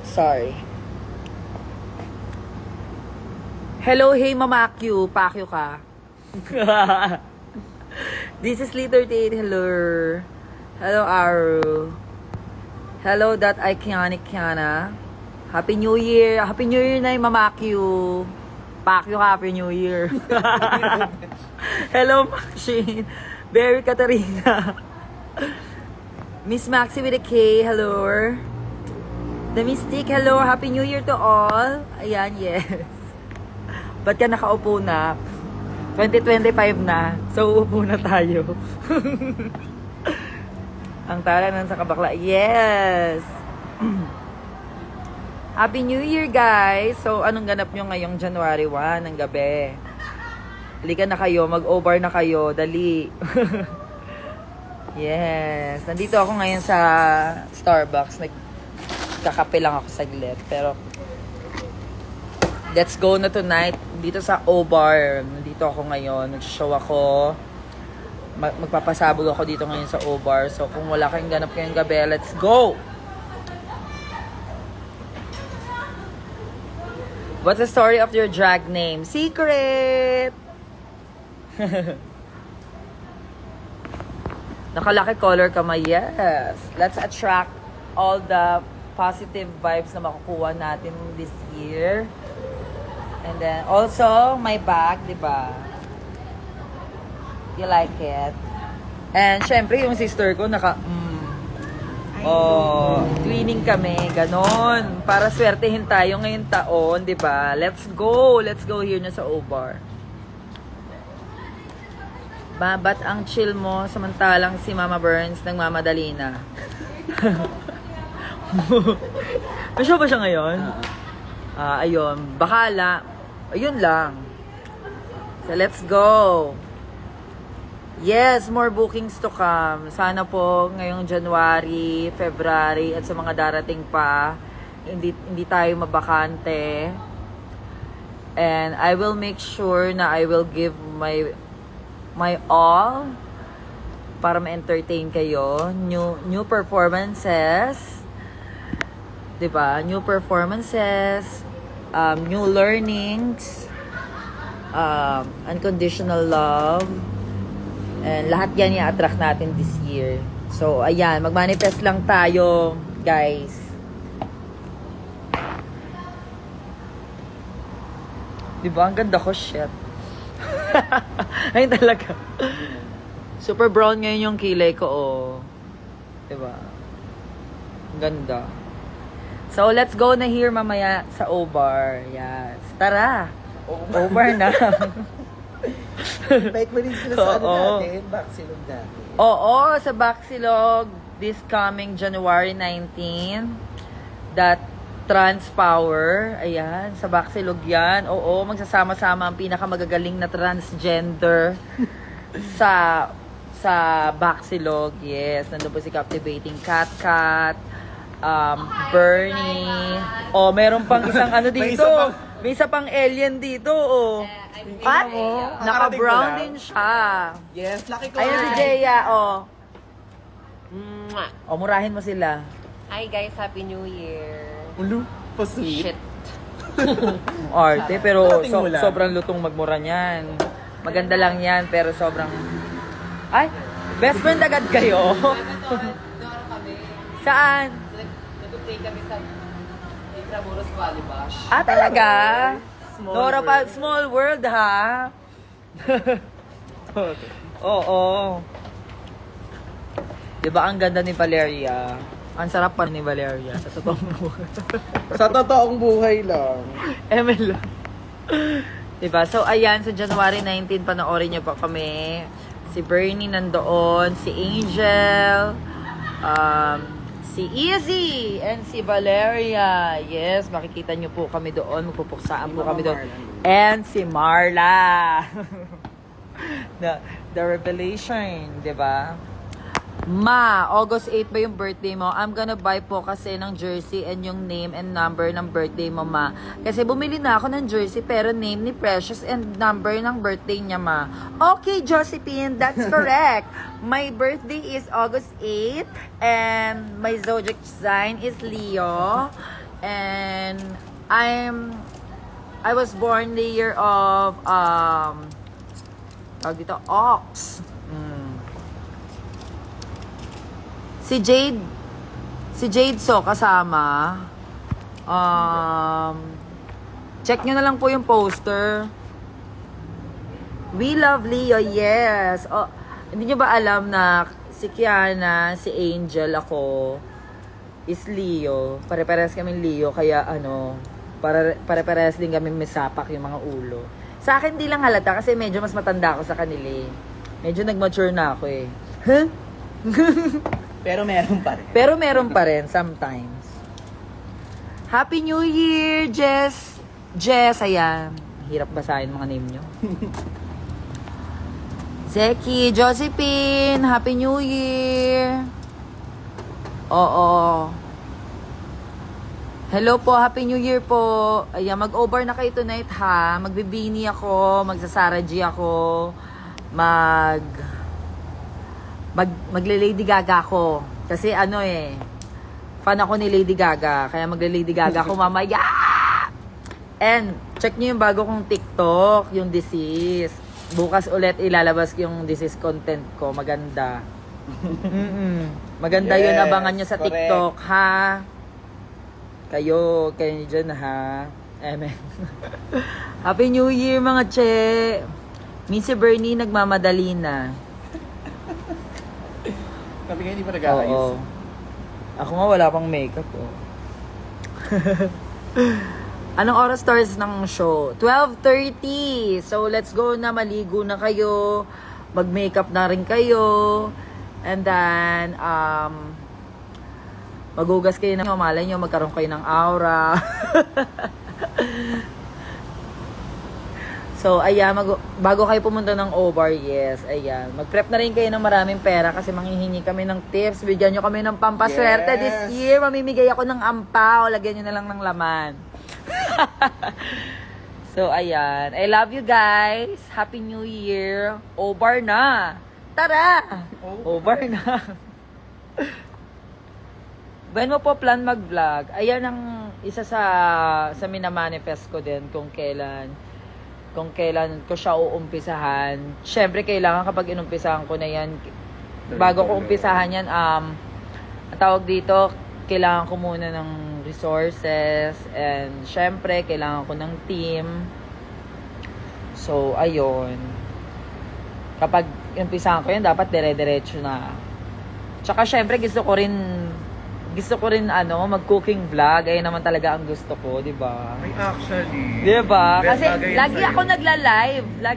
Sorry. Hello, hey Mama Q. Pakyo ka. This is Lee 38. Hello. Hello, Aru. Hello, that iconic Kiana. Happy New Year. Happy New Year na yung Mama Q. Pakyo ka, Happy New Year. Hello, Maxine. Berry Katarina. Miss Maxi with a K. Hello. The Mystic, hello. Happy New Year to all. Ayan, yes. Ba't ka nakaupo na? 2025 na. So, uupo na tayo. Ang tala sa kabakla. Yes. Happy New Year, guys. So, anong ganap nyo ngayong January 1 ng gabi? Halika na kayo. Mag-over na kayo. Dali. Yes. Nandito ako ngayon sa Starbucks. Nagkakape lang ako saglit. Pero, let's go na tonight. Dito sa O-Bar. Nandito ako ngayon. Nag-show ako. Magpapasabog ako dito ngayon sa O-Bar. So, kung wala kayong ganap kayong gabi, let's go! What's the story of your drag name? Secret! Nakalaki color kamay. Yes. Let's attract all the positive vibes na makukuha natin this year. And then, also, my bag, di ba? You like it? And, syempre, yung sister ko, twinning kami, ganon. Para swertehin tayo ngayong taon, di ba? Let's go! Let's go here na sa O-Bar. Ba't ang chill mo samantalang si Mama Burns nagmamadali na? May show ba siya ngayon? Ayun. Bahala. Ayun lang. So, let's go. Yes, more bookings to come. Sana po ngayong January, February, at sa mga darating pa, hindi tayo mabakante. And I will make sure na I will give my all para ma-entertain kayo. New performances. Diba? New performances. New learnings. Unconditional love. And lahat yan i-attract natin this year. So, ayan. Mag-manifest lang tayo, guys. Diba? Ang ganda ko, shit. Ayun talaga. Super brown ngayon yung kilay ko, oh. Diba? Ang ganda. So, let's go na here mamaya sa O-Bar. Yes. Tara. O-Bar na. Bait mo rin sila sa ano natin, Baksilog natin. Oo, sa Baksilog this coming January 19. That Trans Power. Ayan, sa Baksilog yan. Oo, magsasama-sama ang pinakamagagaling na transgender sa Baksilog. Yes, nandun po si Captivating Cat, Bernie. Oh, meron pang isang ano dito. May isa pang alien dito, oh. At naka-brown din siya. Yes, lucky ko. Ayan si Jeya, oh. Oh, murahin mo sila. Hi guys, Happy New Year. Ulu, pa-sweet. Shit. Arte, pero Parating mo lang. sobrang lutong magmura niyan. Maganda lang yan, pero sobrang... Ay, best friend agad kayo. Doon kami. Saan? Nag-play kami sa Intramuros Volleyball. Ah, talaga? Small Nora pa, world. small world, ha? Oo. Diba ang ganda ni Valeria? Ang sarap pa ni Valeria sa totoong buhay. Sa totoong buhay lang. ML. Diba? So, ayan, sa January 19, panoorin niyo pa kami. Si Bernie nandoon, si Angel, si Easy, and si Valeria. Yes, makikita niyo po kami doon. Magpupuksaan po kami doon. And si Marla. the revelation, diba? Ma, August 8 ba yung birthday mo? I'm gonna buy po kasi ng jersey and yung name and number ng birthday mo, ma. Kasi bumili na ako ng jersey pero name ni Precious and number ng birthday niya, ma. Okay, Josephine, that's correct. My birthday is August 8 and my zodiac sign is Leo. And I was born the year of tawag dito, Ox. Si Jade So kasama. Check nyo na lang po yung poster. We love Leo, yes. Oh, hindi nyo ba alam na si Kiana, si Angel, ako is Leo. Pare-pares kami Leo, kaya pare-pares din kami misapak yung mga ulo. Sa akin di lang halata kasi medyo mas matanda ako sa kanila eh. Medyo nag-mature na ako eh. Huh? Pero meron pa rin. Pero meron pa rin sometimes. Happy New Year, Jess! Jess, ayan. Hirap basahin mga name nyo. Zeki, Josephine, Happy New Year! Oo. Hello po, Happy New Year po. Ayan, mag-over na kayo tonight ha. Magbibini ako, magsasara G ako, magle-Lady Gaga ako. Kasi fan ako ni Lady Gaga. Kaya magle-Lady Gaga ako mamaya. And, check nyo yung bago kong TikTok, yung disease. Bukas ulit ilalabas yung disease content ko. Maganda. Maganda yun, Yes, abangan nyo sa correct. TikTok, ha? Kayo dyan, ha? Amen. Happy New Year, mga che! Si Bernie nagmamadali na. Sabi nga hindi pa Oo. nag-aayos. Ako nga wala pang makeup, oh. Anong oras starts ng show? 12:30. So, let's go na. Maligo na kayo. Mag-makeup na rin kayo. And then, magugas kayo ng malay nyo, magkaroon kayo ng aura. So, ayan, bago kayo pumunta ng O-Bar, yes, ayan. Mag-prep na rin kayo ng maraming pera kasi manghihingi kami ng tips. Bigyan nyo kami ng pampaswerte Yes. this year. Mamimigay ako ng ampaw. Lagyan nyo na lang ng laman. So, ayan. I love you guys. Happy New Year. O-Bar na. Tara! O-Bar na. When mo po plan mag-vlog, ayan ang isa sa minamanifest ko din kung kailan ko siya uumpisahan. Syempre, kailangan kapag inumpisahan ko na yan, bago ko umpisahan yan, ang tawag dito, kailangan ko muna ng resources, and syempre, kailangan ko ng team. So, ayun. Kapag inumpisahan ko yan, dapat dire-diretso na. Tsaka, syempre, gusto ko rin mag-cooking vlog. Ayun naman talaga ang gusto ko, di ba? Ay, actually. Di ba? Best Kasi bagay yun lagi sa'yo.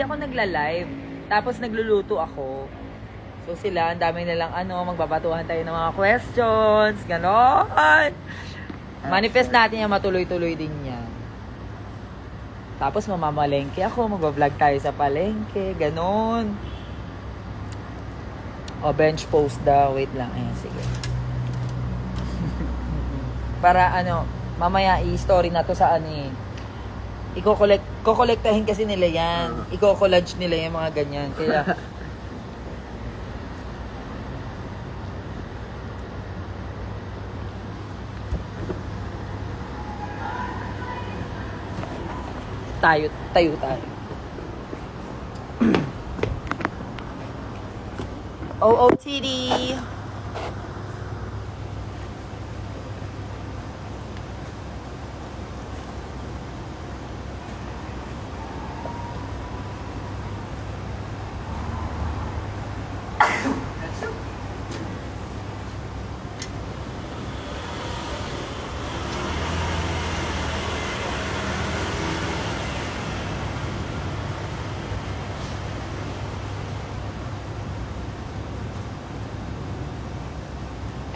ako nagla-live. Tapos nagluluto ako. So sila, ang dami nilang magbabatuhan tayo ng mga questions, ganon. Manifest natin yung matuloy-tuloy din yan. Tapos mamamalengke ako, magbablog tayo sa palengke, ganon. O, bench post daw. Wait lang. Ayan, sige. Para mamaya i-story na to sa i-collect-kolektahin kasi nila yan. I-collage nila yung mga ganyan. Kaya, tayo. OOTD.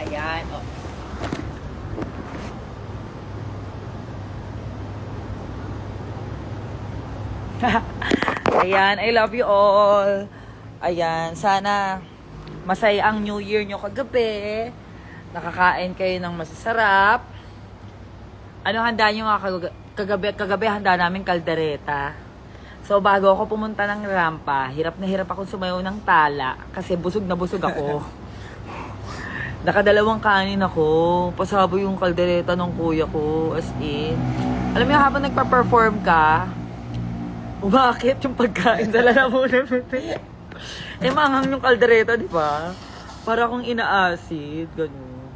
Ayan. Oh. Ayan, I love you all. Ayan, sana masaya ang New Year nyo kagabi. Nakakain kayo ng masasarap. Ano handa nyo nga kagabi handa namin kaldereta. So bago ako pumunta ng rampa, hirap na hirap ako sumayaw ng tala kasi busog na busog ako. Nakadalawang kanin ako. Pasabo yung kaldereta ng kuya ko. As in. Alam mo, habang nagpa-perform ka, umakit yung pagkain sa lalamunan. Manghang yung kaldereta, di ba? Para akong ina-acid. Ganun.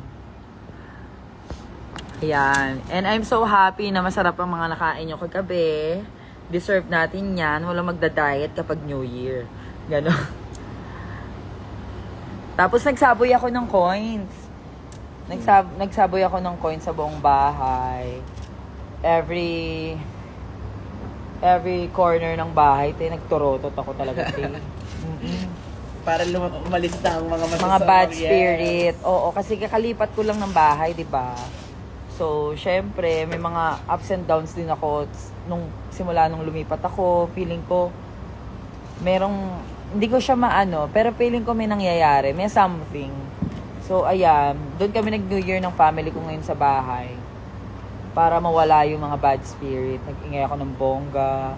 Ayan. And I'm so happy na masarap ang mga nakain nyo kagabi. Deserve natin yan. Walang magda-diet kapag New Year. Ganon. Tapos nagsaboy ako ng coins. Nagsaboy ako ng coins sa buong bahay. Every corner ng bahay, nagturotot ako talaga. Para umalis na ang mga Mga bad spirit. Oo, kasi kakalipat ko lang ng bahay, di ba? So, syempre, may mga ups and downs din ako. Simula nung lumipat ako, feeling ko, hindi ko siya maano, pero feeling ko may nangyayari, may something. So, ayan, doon kami nag-New Year ng family ko ngayon sa bahay. Para mawala yung mga bad spirit. Nag-ingay ako ng bongga.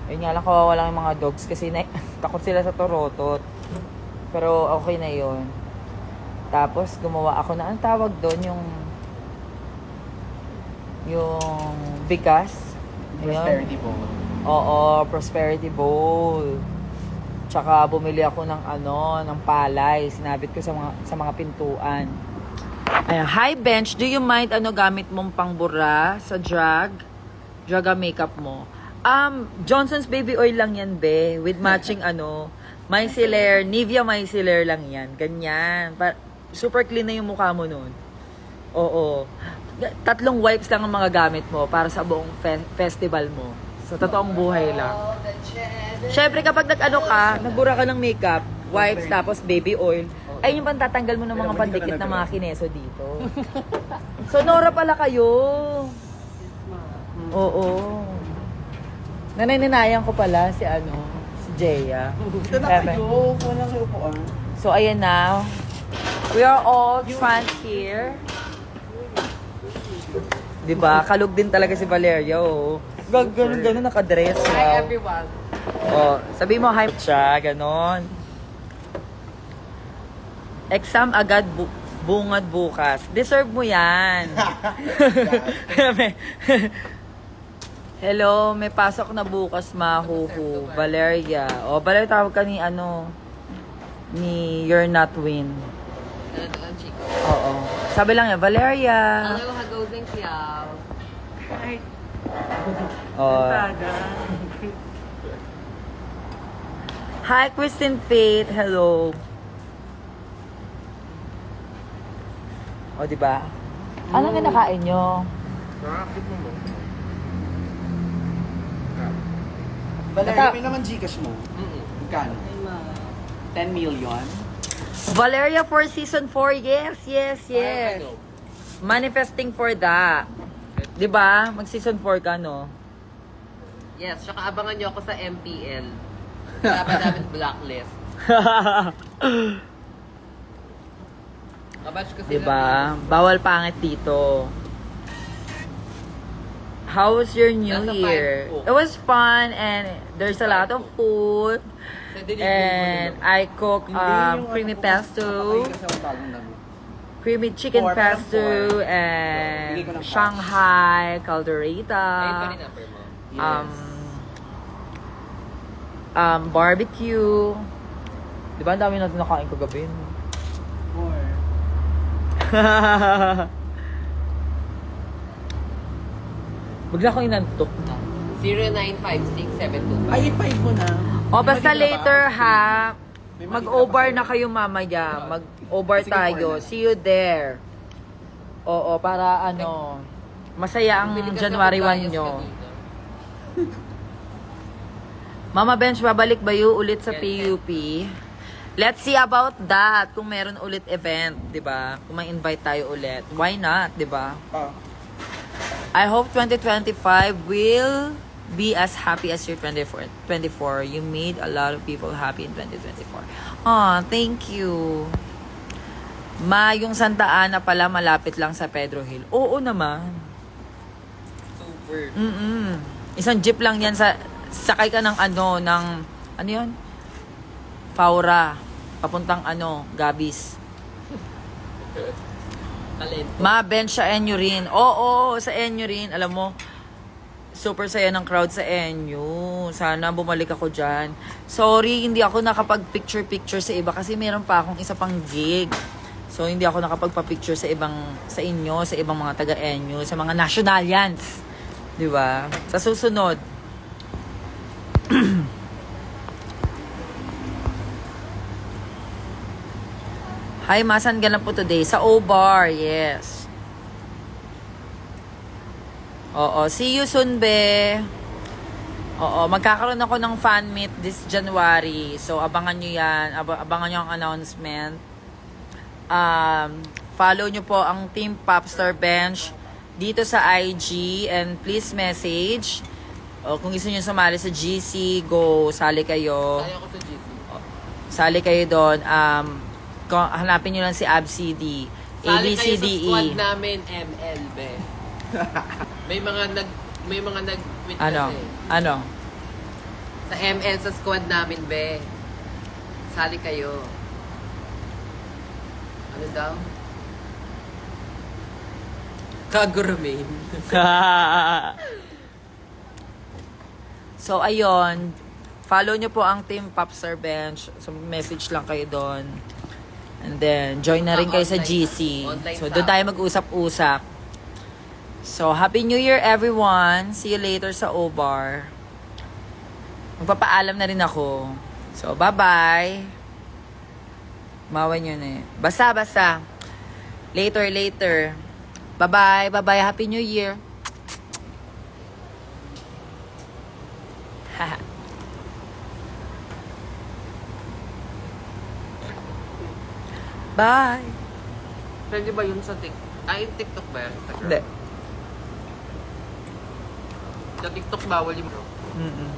Yun nga lang, kawawa lang yung mga dogs kasi takot sila sa torotot. Pero okay na yun. Tapos, gumawa ako na, ang tawag doon, yung bigas. Prosperity bowl. Oo, prosperity bowl. Tsaka bumili ako ng ng palay. Sinabit ko sa mga pintuan. Ayan. Hi, Bench. Do you mind gamit mong pangbura sa drag makeup mo? Johnson's Baby Oil lang yan, be. With matching micellar, Nivea micellar lang yan. Ganyan. Super clean na yung mukha mo nun. Oo. 3 wipes lang ang mga gamit mo para sa buong festival mo. Sa totoong buhay lang. Siyempre, kapag nagbura ka ng makeup, wipes, tapos baby oil, ayun yung pantatanggal mo ng mga pandikit na mga kineso dito. So, Nora pala kayo. Oo. Nanay-nanayan ko pala si Jeya. Ito na kayo. Walang kayo po. So, ayan na. We are all trans here. Diba? Kalog din talaga si Valeria, oh. Ganun nakadress. Hi Wow. everyone. Oh, sabi mo, hype siya, ganon. Exam agad, bungad bukas. Deserve mo yan. Hello, may pasok na bukas, mahuhu. Valeria. Oh, Valeria, tawag ka ni You're Not Win. Ano Chico? Oo. Sabi lang yan, Valeria. Hello, hagozing siyaw. Oh. Hi, Kristen Faith. Hello. O, diba? Ano nga nakain nyo? Nakakit mo mo. Nata- Valeria, may naman Gcash mo. Magkano? 10 million? Valeria for season 4. Yes. Manifesting for that. Diba? Mag season 4 ka, no? Yes, tsaka abangan nyo ako sa MPL. Dapat namin blacklist. Kabatch ko sila. Diba? Bawal pangit dito. How was your New Nasa Year? fine po. It was fun and there's a lot of food. Sa delivery And mo I cook creamy pesto, creamy chicken Or, parang pesto, pork. and Bigay ko ng cash. Shanghai Ayun pa rin caldereta, number mo. barbecue. Di ba ang dami natin nakain kagabi? Bigla ko inantok. 0956-725. Ay, 5 mo na. O basta May later matita ba? ha, May matita mag-over ba? na kayo mamaya. Mag-over Sige, tayo. for na. See you there. Oo, para masaya ang Bili ka January sa 1 Pagayas nyo. kanina. Mama Bench, babalik ba yun ulit sa Yes, PUP? Let's see about that. Kung meron ulit event, di ba? Kung may invite tayo ulit. Why not, di ba? I hope 2025 will be as happy as your 24. You made a lot of people happy in 2024. Aw, thank you. Yung Santa Ana pala malapit lang sa Pedro Hill. Oo naman. Super. Isang jeep lang yan sakay ka ng ano yun? Faura. Papuntang Gabis. Talento. Ma-bench sa NU rin. Oo, sa NU rin. Alam mo, super saya ng crowd sa NU. Sana bumalik ako dyan. Sorry, hindi ako nakapag-picture-picture sa iba kasi meron pa akong isa pang gig. So, hindi ako nakapagpa-picture sa inyo, sa ibang mga taga-NU, sa mga nationalians. Di ba? Sa susunod. Hi, masan ka na po today? Sa O-Bar, yes. Oo, see you soon, be. Oo, magkakaroon ako ng fan meet this January. So, abangan nyo yan. Abangan nyo ang announcement. Follow nyo po ang Team Popstar Bench dito sa IG. And please message. O, kung gusto nyo sumali sa GC, go, sali kayo. Kaya ko sa GC. Sali kayo doon. Hanapin nyo lang si ABCD. Sali kayo sa ABCDE. squad namin, ML, be. may mga nag-tweet Ano? kasi. Ano? Sa ML, sa squad namin, be. Sali kayo. Ano daw? Kagurmain. So, ayun. Follow nyo po ang Team Popstar Bench. So, message lang kayo doon. And then, join na rin kayo sa GC. So, doon tayo mag-usap-usap. So, Happy New Year, everyone. See you later sa O-Bar. Magpapaalam na rin ako. So, bye-bye. Mawan yun eh. Basta. Later. Bye-bye. Happy New Year. Haha. Bye. Pwede ba yun sa TikTok? Ay, TikTok ba yan? Hindi. Sa TikTok bawal yung... Mm-mm.